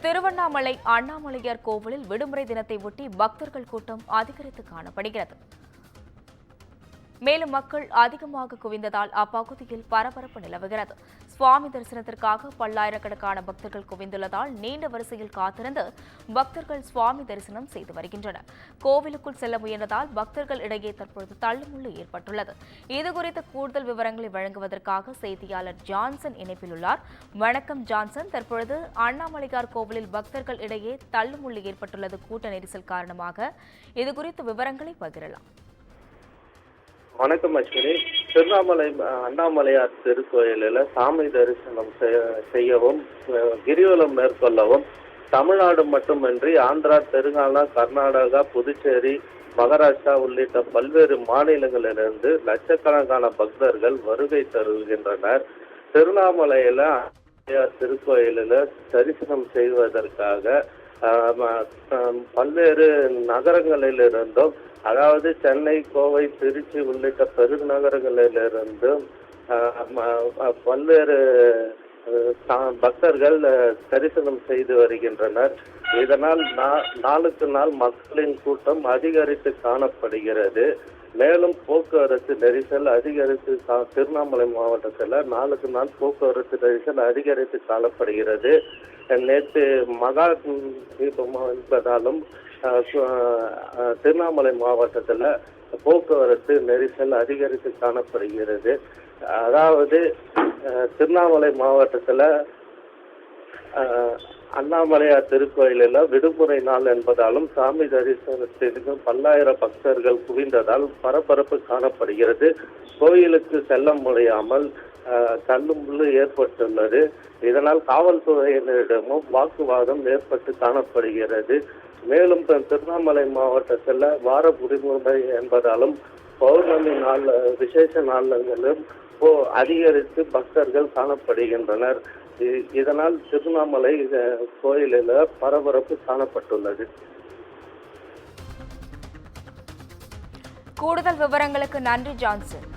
திருவண்ணாமலை அண்ணாமலையார் கோவிலில் விடுமுறை தினத்தை ஒட்டி பக்தர்கள் கூட்டம் அதிகரித்து காணப்படுகிறது. மேலும் மக்கள் அதிகமாக குவிந்ததால் அப்பகுதியில் பரபரப்பு நிலவுகிறது. சுவாமி தரிசனத்திற்காக பல்லாயிரக்கணக்கான பக்தர்கள் குவிந்துள்ளதால் நீண்ட வரிசையில் காத்திருந்து பக்தர்கள் சுவாமி தரிசனம் செய்து வருகின்றனர். கோவிலுக்குள் செல்ல முயன்றதால் பக்தர்கள் இடையே தற்பொழுது தள்ளுமுள்ளு ஏற்பட்டுள்ளது. இதுகுறித்த கூடுதல் விவரங்களை வழங்குவதற்காக செய்தியாளர் ஜான்சன் இணைப்பில் உள்ளார். வணக்கம் ஜான்சன். தற்பொழுது அண்ணாமலையார் கோவிலில் பக்தர்கள் இடையே தள்ளுமுள்ளு ஏற்பட்டுள்ளது கூட்ட நெரிசல் காரணமாக. இதுகுறித்த விவரங்களை பகிரலாம். வணக்கம் அஸ்வினி. திருவண்ணாமலை அண்ணாமலையார் திருக்கோயிலில் சாமி தரிசனம் செய்யவும் கிரிவலம் மேற்கொள்ளவும் தமிழ்நாடு மட்டுமின்றி ஆந்திரா, தெலுங்கானா, கர்நாடகா, புதுச்சேரி, மகாராஷ்டிரா உள்ளிட்ட பல்வேறு மாநிலங்களிலிருந்து லட்சக்கணக்கான பக்தர்கள் வருகை தருகின்றனர். திருவண்ணாமலையில திருக்கோயிலில் தரிசனம் செய்வதற்காக பல்வேறு நகரங்களிலிருந்தும், அதாவது சென்னை, கோவை, திருச்சி உள்ளிட்ட பெருநகரங்களிலிருந்தும் பல்வேறு பக்தர்கள் தரிசனம் செய்து வருகின்றனர். இதனால் நாளுக்கு நாள் மக்களின் கூட்டம் அதிகரித்து காணப்படுகிறது. மேலும் போக்குவரத்து நெரிசல் அதிகரித்து திருவண்ணாமலை மாவட்டத்தில் நாளுக்கு நாள் போக்குவரத்து நெரிசல் அதிகரித்து காணப்படுகிறது. நேற்று மகா தீபம் என்பதாலும் திருவண்ணாமலை மாவட்டத்தில் போக்குவரத்து நெரிசல் அதிகரித்து காணப்படுகிறது. அதாவது திருவண்ணாமலை மாவட்டத்தில் அண்ணாமலையார் திருக்கோயிலில் விடுமுறை நாள் என்பதாலும் சாமி தரிசனத்திற்கு பல்லாயிரம் பக்தர்கள் குவிந்ததால் பரபரப்பு காணப்படுகிறது. கோயிலுக்கு செல்ல முடியாமல் தள்ளுமுள்ளு ஏற்பட்டுள்ளது. இதனால் காவல்துறையினரிடமும் வாக்குவாதம் ஏற்பட்டு காணப்படுகிறது. மேலும் திருவண்ணாமலை மாவட்டத்தில் வார விடுமுறை என்பதாலும் பௌர்ணமி நாள் விசேஷ நாள்களிலும் அதிகரித்து பக்தர்கள் காணப்படுகின்றனர். இதனால் திருவண்ணாமலை கோயிலில் பரபரப்பு காணப்பட்டுள்ளது. கூடுதல் விவரங்களுக்கு நன்றி ஜான்சன்.